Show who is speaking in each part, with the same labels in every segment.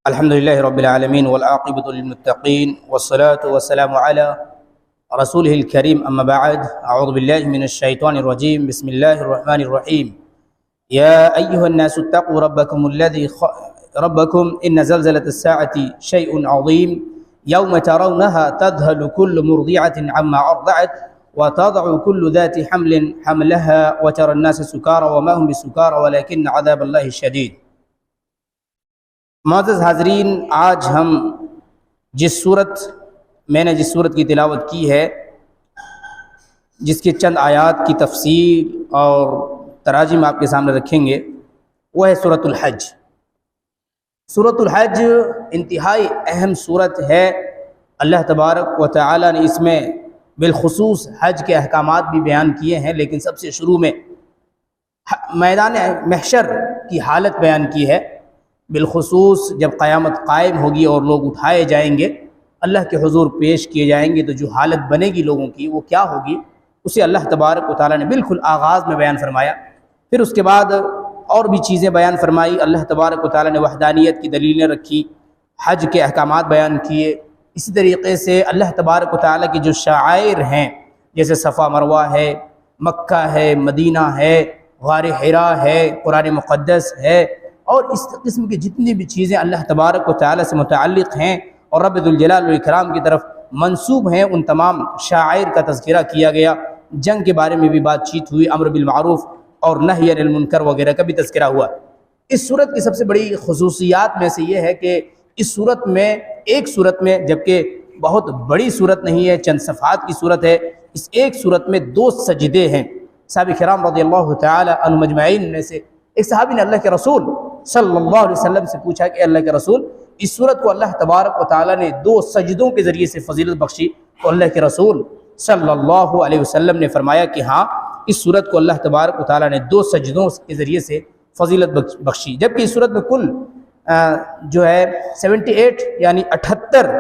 Speaker 1: الحمد لله رب العالمين والعاقبة للمتقين والصلاة والسلام على رسوله الكريم أما بعد أعوذ بالله من الشيطان الرجيم بسم الله الرحمن الرحيم يا أيها الناس اتقوا ربكم إن زلزلة الساعة شيء عظيم يوم ترونها تذهل كل مرضعة عما أرضعت وتضع كل ذات حمل حملها وترى الناس سكارى وما هم بسكارى ولكن عذاب الله شديد۔ معزز حاضرین، آج ہم جس صورت کی تلاوت کی ہے، جس کے چند آیات کی تفسیر اور تراجم آپ کے سامنے رکھیں گے، وہ ہے سورۃ الحج۔ سورۃ الحج انتہائی اہم صورت ہے۔ اللہ تبارک و تعالی نے اس میں بالخصوص حج کے احکامات بھی بیان کیے ہیں، لیکن سب سے شروع میں میدان محشر کی حالت بیان کی ہے۔ بالخصوص جب قیامت قائم ہوگی اور لوگ اٹھائے جائیں گے، اللہ کے حضور پیش کیے جائیں گے، تو جو حالت بنے گی لوگوں کی وہ کیا ہوگی، اسے اللہ تبارک و تعالیٰ نے بالکل آغاز میں بیان فرمایا۔ پھر اس کے بعد اور بھی چیزیں بیان فرمائی۔ اللہ تبارک و تعالیٰ نے وحدانیت کی دلیلیں رکھی، حج کے احکامات بیان کیے۔ اسی طریقے سے اللہ تبارک و تعالیٰ کی جو شعائر ہیں، جیسے صفا مروہ ہے، مکہ ہے، مدینہ ہے، غار حرا ہے، قرآن مقدس ہے، اور اس قسم کی جتنی بھی چیزیں اللہ تبارک و تعالیٰ سے متعلق ہیں اور رب ذوالجلال والاکرام کی طرف منسوب ہیں، ان تمام شعائر کا تذکرہ کیا گیا۔ جنگ کے بارے میں بھی بات چیت ہوئی، امر بالمعروف اور نہی عن المنکر وغیرہ کا بھی تذکرہ ہوا۔ اس صورت کی سب سے بڑی خصوصیات میں سے یہ ہے کہ اس صورت میں ایک صورت میں، جبکہ بہت بڑی صورت نہیں ہے، چند صفحات کی صورت ہے، اس ایک صورت میں 2 سجدے ہیں۔ صحابہ کرام رضی اللہ تعالی عنہم مجمعین میں سے ایک صحابی نے اللہ کے رسول صلی اللہ علیہ وسلم سے پوچھا کہ اللہ کے رسول، اس صورت کو اللہ تبارک و تعالیٰ نے 2 سجدوں کے ذریعے سے فضیلت بخشی، تو اللہ کے رسول صلی اللہ علیہ وسلم نے فرمایا کہ ہاں، اس صورت کو اللہ تبارک و تعالیٰ نے 2 سجدوں کے ذریعے سے فضیلت بخشی، جبکہ اس صورت میں کل جو ہے 78 یعنی 78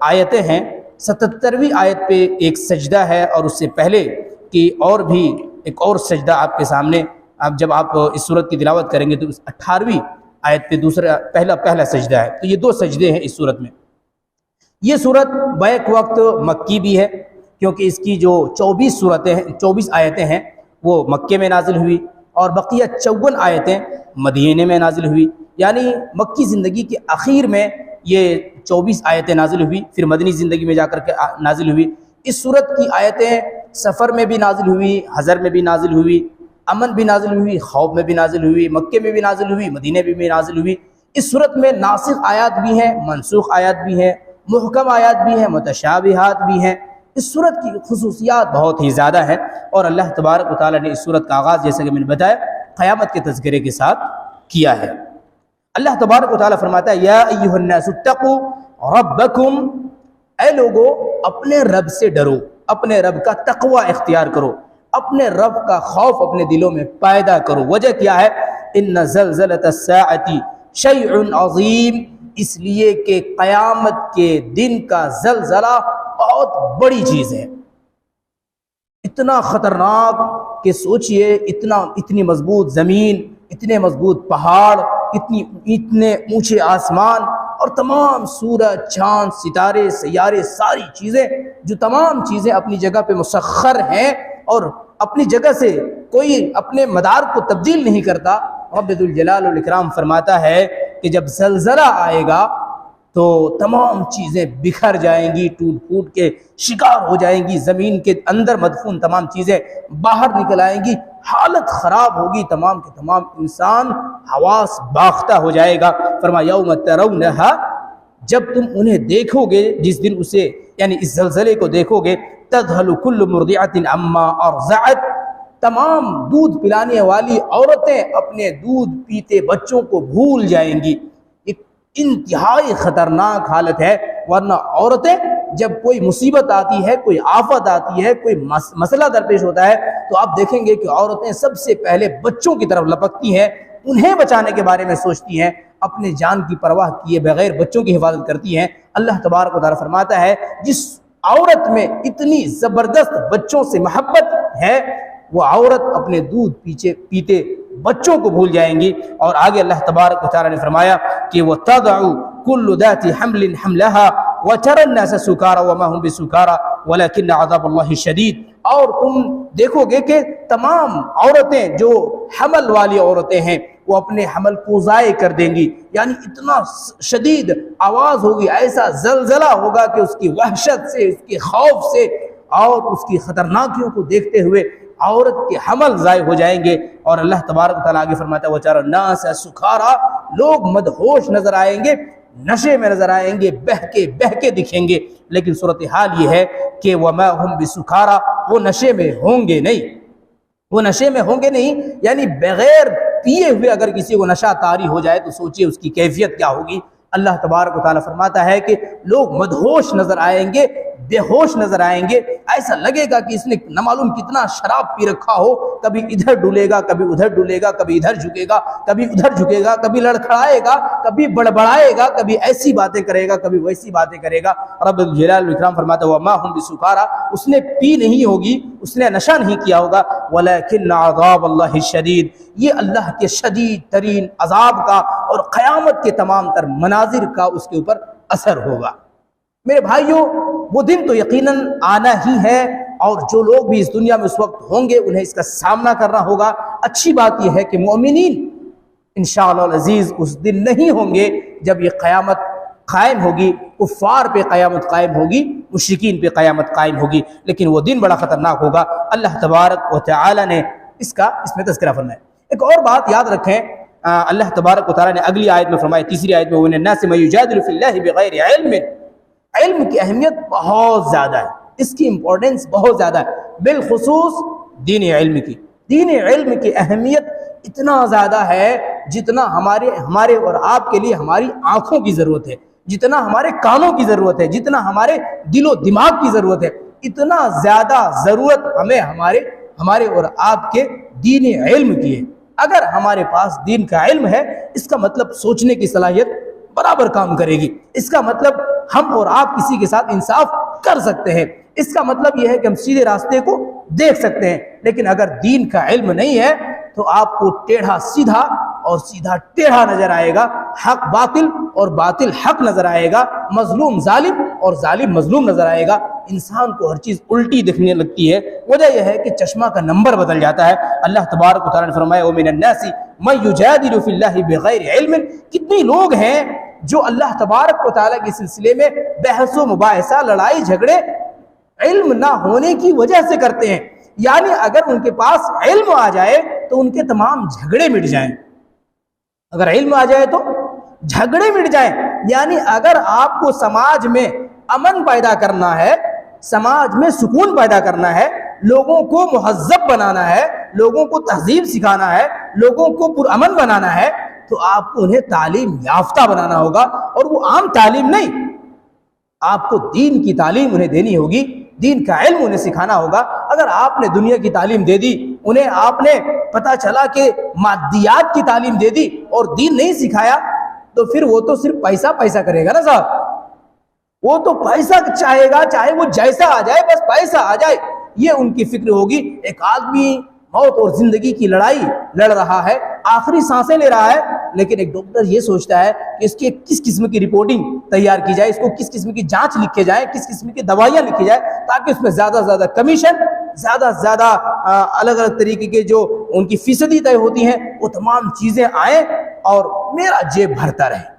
Speaker 1: آیتیں ہیں۔ 77ویں آیت پہ ایک سجدہ ہے، اور اس سے پہلے کی اور بھی ایک اور سجدہ آپ کے سامنے، اب جب آپ اس صورت کی تلاوت کریں گے تو 18ویں آیت پہ پہلا سجدہ ہے۔ تو یہ 2 سجدے ہیں اس صورت میں۔ یہ صورت بیک وقت مکی بھی ہے، کیونکہ اس کی جو 24 آیتیں ہیں وہ مکے میں نازل ہوئی، اور بقیہ 54 آیتیں مدینے میں نازل ہوئی، یعنی مکی زندگی کے اخیر میں یہ 24 آیتیں نازل ہوئی، پھر مدنی زندگی میں جا کر کے نازل ہوئی۔ اس صورت کی آیتیں سفر میں بھی نازل ہوئی، حضر میں بھی نازل ہوئی، امن بھی نازل ہوئی، خوف میں بھی نازل ہوئی، مکے میں بھی نازل ہوئی، مدینے میں بھی نازل ہوئی۔ اس صورت میں ناسخ آیات بھی ہیں، منسوخ آیات بھی ہیں، محکم آیات بھی ہیں، متشابہات بھی ہیں۔ اس صورت کی خصوصیات بہت ہی زیادہ ہیں، اور اللہ تبارک و تعالیٰ نے اس صورت کا آغاز، جیسا کہ میں نے بتایا، قیامت کے تذکرے کے ساتھ کیا ہے۔ اللہ تبارک و تعالیٰ فرماتا ہے یا ایھا الناس اتقوا ربکم، اے لوگو اپنے رب سے ڈرو، اپنے رب کا تقوی اختیار کرو، اپنے رب کا خوف اپنے دلوں میں پیدا کرو۔ وجہ کیا ہے؟ ان زلزلۃ الساعۃ شیء عظیم، اس لیے کہ قیامت کے دن کا زلزلہ بہت بڑی چیز ہے، اتنا خطرناک کہ سوچئے، اتنی مضبوط زمین، اتنے مضبوط پہاڑ، اتنے اونچے آسمان، اور تمام سورج، چاند، ستارے، سیارے، ساری چیزیں، جو تمام چیزیں اپنی جگہ پہ مسخر ہیں اور اپنی جگہ سے کوئی اپنے مدار کو تبدیل نہیں کرتا۔ رب ذوالجلال والاکرام فرماتا ہے کہ جب زلزلہ آئے گا تو تمام چیزیں بکھر جائیں گی، ٹوٹ پھوٹ کے شکار ہو جائیں گی، زمین کے اندر مدفون تمام چیزیں باہر نکل آئیں گی، حالت خراب ہوگی، تمام کے تمام انسان حواس باختہ ہو جائے گا۔ فرمایا یوم ترونھا، جب تم انہیں دیکھو گے، جس دن اسے یعنی اس زلزلے کو دیکھو گے، تذہل کل مرضعۃ عما ارضعت، تمام دودھ پلانے والی عورتیں اپنے دودھ پیتے بچوں کو بھول جائیں گی۔ ایک انتہائی خطرناک حالت ہے، ورنہ عورتیں جب کوئی مصیبت آتی ہے، کوئی آفت آتی ہے، کوئی مسئلہ درپیش ہوتا ہے، تو آپ دیکھیں گے کہ عورتیں سب سے پہلے بچوں کی طرف لپکتی ہیں، انہیں بچانے کے بارے میں سوچتی ہیں، اپنے جان کی پرواہ کیے بغیر بچوں کی حفاظت کرتی ہیں۔ اللہ تبارک و تعالیٰ فرماتا ہے جس عورت میں اتنی زبردست بچوں سے محبت ہے، وہ عورت اپنے دودھ پیتے بچوں کو بھول جائیں گی۔ اور آگے اللہ تبارک و تعالیٰ نے فرمایا کہ وَتَضَعُ كُلُّ ذَاتِ حَمْلٍ حَمْلَهَا وَتَرَى النَّاسَ سُكَارَى وَمَا هُمْ بِسُكَارَى وَلَكِنَّ عَذَابَ اللَّهِ شَدِيدٌ. اور تم دیکھو گے کہ تمام عورتیں جو حمل والی عورتیں ہیں وہ اپنے حمل کو ضائع کر دیں گی، یعنی اتنا شدید آواز ہوگی، ایسا زلزلہ ہوگا کہ اس کی وحشت سے، اس کے خوف سے اور اس کی خطرناکیوں کو دیکھتے ہوئے عورت کے حمل ضائع ہو جائیں گے. اور اللہ تبارک و تعالیٰ آگے فرماتا ہے وَتَرَى النَّاسَ سُكَارَى، لوگ مدہوش نظر آئیں گے، نشے میں نظر آئیں گے، بہکے دکھیں گے. لیکن صورتحال یہ ہے کہ وَمَا هُمْ بِسُكَارَى، وہ نشے میں ہوں گے نہیں، وہ نشے میں ہوں گے نہیں، یعنی بغیر پیے ہوئے اگر کسی کو نشہ طاری ہو جائے تو سوچئے اس کی کیفیت کیا ہوگی. اللہ تبارک و تعالیٰ فرماتا ہے کہ لوگ مدہوش نظر آئیں گے، بے ہوش نظر آئیں گے، ایسا لگے گا کہ اس نے نہ معلوم کتنا شراب پی رکھا ہو، کبھی ادھر ڈولے گا، کبھی ادھر ڈولے گا، کبھی ادھر جھکے گا، کبھی ادھر جھکے گا، کبھی لڑکھڑائے گا، کبھی بڑبڑائے گا، کبھی ایسی باتیں کرے گا، کبھی ویسی باتیں کرے گا. رب الجلال والاکرام فرماتا ہے وَمَا هُمْ بِسُكَارَى، اس نے پی نہیں ہوگی، اس نے نشہ نہیں کیا ہوگا. وَلَكِنَّ عَذَابَ اللَّهِ شَدِيدٌ، یہ اللہ کے شدید ترین عذاب کا اور قیامت کے تمام تر مناظر کا اس کے اوپر اثر ہوگا. میرے بھائیوں، وہ دن تو یقیناً آنا ہی ہے، اور جو لوگ بھی اس دنیا میں اس وقت ہوں گے انہیں اس کا سامنا کرنا ہوگا. اچھی بات یہ ہے کہ مومنین انشاءاللہ العزیز اس دن نہیں ہوں گے جب یہ قیامت قائم ہوگی، کفار پہ قیامت قائم ہوگی، مشرکین پہ قیامت قائم ہوگی. لیکن وہ دن بڑا خطرناک ہوگا. اللہ تبارک و تعالی نے اس میں تذکرہ فرمایا. ایک اور بات یاد رکھیں، اللہ تبارک و تعالی نے اگلی آیت میں فرمایا، تیسری آیت میں، وَمِنَ النَّاسِ مَن يُجَادِلُ فِي اللَّهِ بِغَيْرِ عِلْمٍ. علم کی اہمیت بہت زیادہ ہے، اس کی امپورٹنس بہت زیادہ ہے، بالخصوص دین علم کی. دین علم کی اہمیت اتنا زیادہ ہے جتنا ہمارے اور آپ کے لیے ہماری آنکھوں کی ضرورت ہے، جتنا ہمارے کانوں کی ضرورت ہے، جتنا ہمارے دل و دماغ کی ضرورت ہے، اتنا زیادہ ضرورت ہمیں ہمارے اور آپ کے دین علم کی ہے. اگر ہمارے پاس دین کا علم ہے، اس کا مطلب سوچنے کی صلاحیت برابر کام کرے گی. اس کا مطلب ہم اور آپ کسی کے ساتھ انصاف کر سکتے ہیں. اس کا مطلب یہ ہے کہ ہم سیدھے راستے کو دیکھ سکتے ہیں. لیکن اگر دین کا علم نہیں ہے تو آپ کو ٹیڑھا سیدھا اور سیدھا ٹیڑھا نظر آئے گا، حق باطل اور باطل حق نظر آئے گا، مظلوم ظالم اور ظالم مظلوم نظر آئے گا. انسان کو ہر چیز الٹی دکھنے لگتی ہے. وجہ یہ ہے کہ چشمہ کا نمبر بدل جاتا ہے. اللہ تبارک و تعالیٰ نے فرمایا وَمِنَ النَّاسِ مَن يُجَادِلُ فِي اللَّهِ بِغَيْرِ عِلْمٍ. کتنی لوگ ہیں جو اللہ تبارک و تعالیٰ کے سلسلے میں بحث و مباحثہ، لڑائی جھگڑے علم نہ ہونے کی وجہ سے کرتے ہیں. یعنی اگر ان کے پاس علم آ جائے تو ان کے تمام جھگڑے مٹ جائیں. اگر علم آ جائے تو جھگڑے مٹ جائیں. یعنی اگر آپ کو سماج میں امن پیدا کرنا ہے، سماج میں سکون پیدا کرنا ہے، لوگوں کو مہذب بنانا ہے، لوگوں کو تہذیب سکھانا ہے، لوگوں کو پرامن بنانا ہے، تو آپ کو انہیں تعلیم یافتہ بنانا ہوگا. اور وہ عام تعلیم نہیں، آپ کو دین کی تعلیم انہیں دینی ہوگی، دین کا علم انہیں سکھانا ہوگا. اگر آپ نے دنیا کی تعلیم دے دی، انہیں آپ نے پتہ چلا کہ مادیات کی تعلیم دے دی اور دین نہیں سکھایا، تو پھر وہ تو صرف پیسہ کرے گا نا صاحب. وہ تو پیسہ چاہے گا، چاہے وہ جیسا آ جائے، بس پیسہ آ جائے، یہ ان کی فکر ہوگی. ایک آدمی موت اور زندگی کی لڑائی لڑ رہا ہے، آخری سانسیں لے رہا ہے، لیکن ایک ڈاکٹر یہ سوچتا ہے کہ اس کی کس قسم کی رپورٹنگ تیار کی جائے، اس کو کس قسم کی جانچ لکھے جائے، کس قسم کی دوائیاں لکھی جائے، تاکہ اس میں زیادہ سے زیادہ کمیشن، زیادہ سے زیادہ الگ الگ طریقے کے جو ان کی فیصدی طے ہوتی ہیں، وہ تمام چیزیں آئیں اور میرا جیب بھرتا رہے.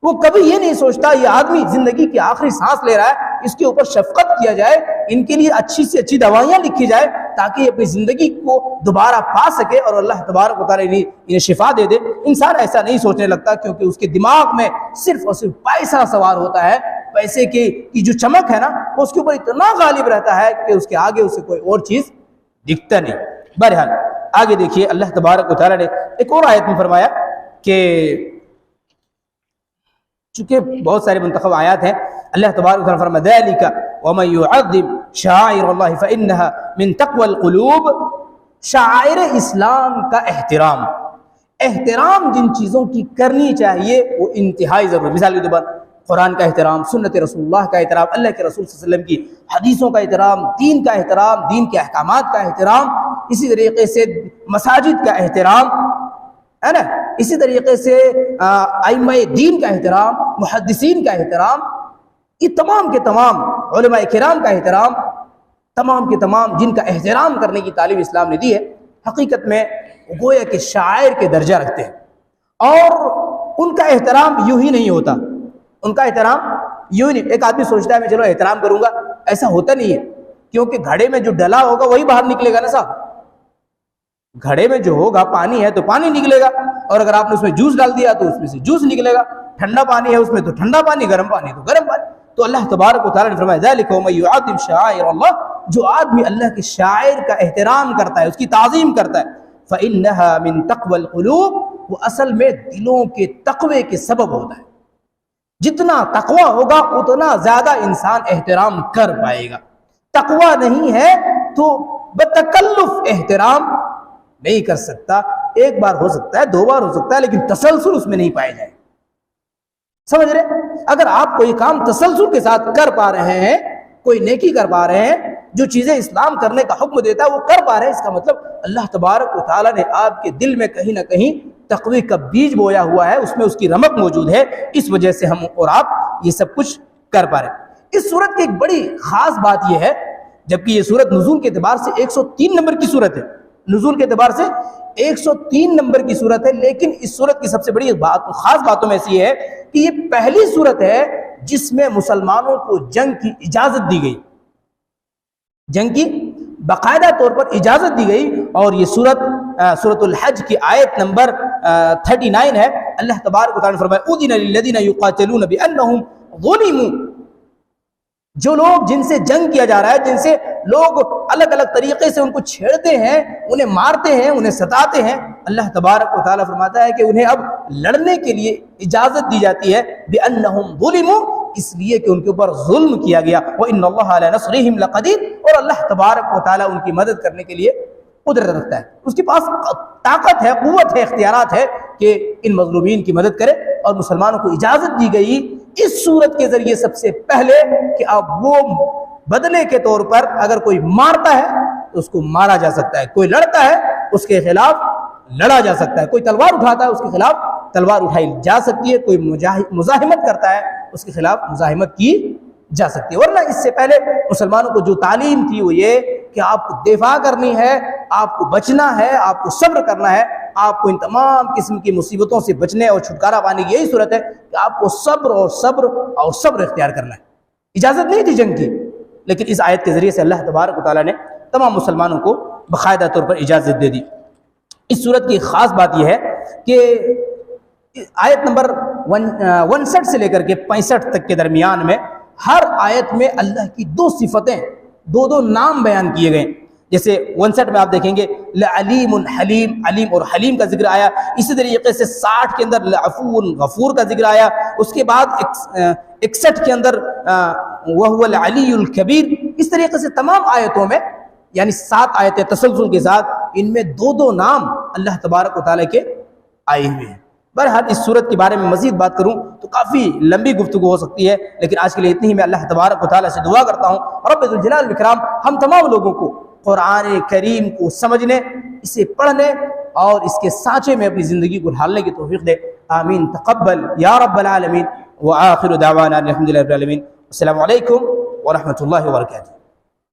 Speaker 1: وہ کبھی یہ نہیں سوچتا یہ آدمی زندگی کی آخری سانس لے رہا ہے، اس کے اوپر شفقت کیا جائے، ان کے لیے اچھی سے اچھی دوائیاں لکھی جائے تاکہ یہ اپنی زندگی کو دوبارہ پا سکے اور اللہ تبارک و تعالیٰ انہیں شفا دے دے. انسان ایسا نہیں سوچنے لگتا، کیونکہ اس کے دماغ میں صرف اور صرف پیسہ سوار ہوتا ہے. پیسے کی جو چمک ہے نا، وہ اس کے اوپر اتنا غالب رہتا ہے کہ اس کے آگے اسے کوئی اور چیز دکھتا نہیں. بہرحال آگے دیکھیے، اللہ تبارک و تعالیٰ نے ایک اور آیت میں فرمایا کہ چونکہ بہت سارے منتخب آیات ہیں، اللہ تبارک و تعالیٰ فرمایا ذَلِكَ وَمَن يُعَظِّمْ شَعَائِرَ اللَّهِ فَإِنَّهَا مِن تَقْوَى الْقُلُوبِ. شعائر اسلام کا احترام جن چیزوں کی کرنی چاہیے وہ انتہائی ضروری. مثال کے طور پر قرآن کا احترام، سنت رسول اللہ کا احترام، اللہ کے رسول صلی اللہ علیہ وسلم کی حدیثوں کا احترام، دین کا احترام، دین کے احکامات کا احترام، اسی طریقے سے مساجد کا احترام ہے نا. اسی طریقے سے ائمہ دین کا احترام، محدثین کا احترام، یہ تمام کے تمام علماء کرام کا احترام، تمام کے تمام جن کا احترام کرنے کی تعلیم اسلام نے دی ہے، حقیقت میں گویا کہ شاعر کے درجہ رکھتے ہیں۔ اور ان کا احترام یوں ہی نہیں ہوتا، ان کا احترام یوں ہی نہیں۔ ایک آدمی سوچتا ہے میں چلو احترام کروں گا، ایسا ہوتا نہیں ہے، کیونکہ گھڑے میں جو ڈلا ہوگا وہی باہر نکلے گا نا صاحب۔ گھڑے میں جو ہوگا پانی ہے تو پانی نکلے گا، اور اگر آپ نے اس میں جوس ڈال دیا تو اس میں سے جوس نکلے گا، ٹھنڈا پانی ہے اس میں تو ٹھنڈا پانی، گرم پانی تو گرم پانی۔ تو اللہ تبارک و تعالیٰ نے فرمایا ذالک ومن یعظم شعائر اللہ، جو آدمی اللہ کے شاعر کا احترام کرتا ہے، اس کی تعظیم کرتا ہے، فإنها من تقوى القلوب، وہ اصل میں دلوں کے تقوی کے سبب ہوتا ہے۔ جتنا تقوی ہوگا اتنا زیادہ انسان احترام کر پائے گا۔ تقوی نہیں ہے تو بتکلف احترام نہیں کر سکتا، ایک بار ہو سکتا ہے، دو بار ہو سکتا ہے، لیکن تسلسل اس میں نہیں پائے جائے۔ سمجھ رہے؟ اگر آپ کوئی کام تسلسل کے ساتھ کر پا رہے ہیں، کوئی نیکی کر پا رہے ہیں، جو چیزیں اسلام کرنے کا حکم دیتا ہے وہ کر پا رہے ہیں، اس کا مطلب اللہ تبارک و تعالیٰ نے آپ کے دل میں کہیں نہ کہیں تقوی کا بیج بویا ہوا ہے، اس میں اس کی رمق موجود ہے، اس وجہ سے ہم اور آپ یہ سب کچھ کر پا رہے ہیں۔ اس سورت کی ایک بڑی خاص بات یہ ہے، جبکہ یہ سورت نزول کے اعتبار سے 103 نمبر کی سورت ہے، نزول کے اعتبار سے 103 نمبر کی سورت ہے، لیکن اس سورت کی سب سے بڑی خاص باتوں میں سے یہ ہے کہ یہ پہلی سورت ہے جس میں مسلمانوں کو جنگ کی اجازت دی گئی، جنگ کی باقاعدہ طور پر اجازت دی گئی۔ اور یہ سورۃ الحج کی آیت نمبر 39 ہے۔ اللہ تبارک و تعالیٰ نے فرمایا اذن للذین یقاتلون بانہم ظلموا، جو لوگ جن سے جنگ کیا جا رہا ہے، جن سے لوگ الگ الگ طریقے سے ان کو چھیڑتے ہیں، انہیں مارتے ہیں، انہیں ستاتے ہیں، اللہ تبارک و تعالیٰ فرماتا ہے کہ انہیں اب لڑنے کے لیے اجازت دی جاتی ہے، بِأَنَّهُمْ ظُلِمُوا، اس لیے کہ ان کے اوپر ظلم کیا گیا، وَإِنَّ اللَّهَ عَلَىٰ نَصْرِهِمْ لَقَدِيرٌ، اور اللہ تبارک و تعالیٰ ان کی مدد کرنے کے لیے قدرت رکھتا ہے، اس کے پاس طاقت ہے، قوت ہے، اختیارات ہے کہ ان مظلومین کی مدد کرے۔ اور مسلمانوں کو اجازت دی گئی اس صورت کے ذریعے سب سے پہلے کہ اب وہ بدلے کے طور پر اگر کوئی مارتا ہے تو اس کو مارا جا سکتا ہے، کوئی لڑتا ہے اس کے خلاف لڑا جا سکتا ہے، کوئی تلوار اٹھاتا ہے اس کے خلاف تلوار اٹھائی جا سکتی ہے، کوئی مزاحمت کرتا ہے اس کے خلاف مزاحمت کی جا سکتی ہے۔ ورنہ اس سے پہلے مسلمانوں کو جو تعلیم تھی وہ یہ کہ آپ کو دفاع کرنی ہے، آپ کو بچنا ہے، آپ کو صبر کرنا ہے، آپ کو ان تمام قسم کی مصیبتوں سے بچنے اور چھٹکارا پانے کی یہی صورت ہے کہ آپ کو صبر اختیار کرنا ہے۔ اجازت نہیں تھی جنگ کی، لیکن اس آیت کے ذریعے سے اللہ تبارک و تعالیٰ نے تمام مسلمانوں کو باقاعدہ طور پر اجازت دے دی۔ اس صورت کی خاص بات یہ ہے کہ آیت نمبر 59 سے لے کر کے 65 تک کے درمیان میں ہر آیت میں اللہ کی دو صفتیں، دو نام بیان کیے گئے۔ جیسے 61 میں آپ دیکھیں گے لعلیم حلیم، علیم اور حلیم کا ذکر آیا، اسی طریقے سے 60 کے اندر لعفو غفور کا ذکر آیا، اس کے بعد 61 کے اندر وہو العلی الکبیر۔ اس طریقے سے تمام آیتوں میں، یعنی 7 آیتیں تسلسل کے ساتھ، ان میں دو نام اللہ تبارک و تعالیٰ کے آئے ہوئے ہیں۔ بہرحال اس صورت کے بارے میں مزید بات کروں تو کافی لمبی گفتگو ہو سکتی ہے، لیکن آج کے لیے اتنی ہی۔ میں اللہ تبارک و تعالیٰ سے دعا کرتا ہوں رب ذوالجلال والاکرام ہم تمام لوگوں کو قرآن کریم کو سمجھنے، اسے پڑھنے اور اس کے سانچے میں اپنی زندگی کو ڈھالنے کی توفیق دے۔ آمین تقبل یا رب العالمین، وآخر دعوانا الحمدللہ رب العالمین۔ السلام علیکم ورحمۃ اللہ وبرکاتہ۔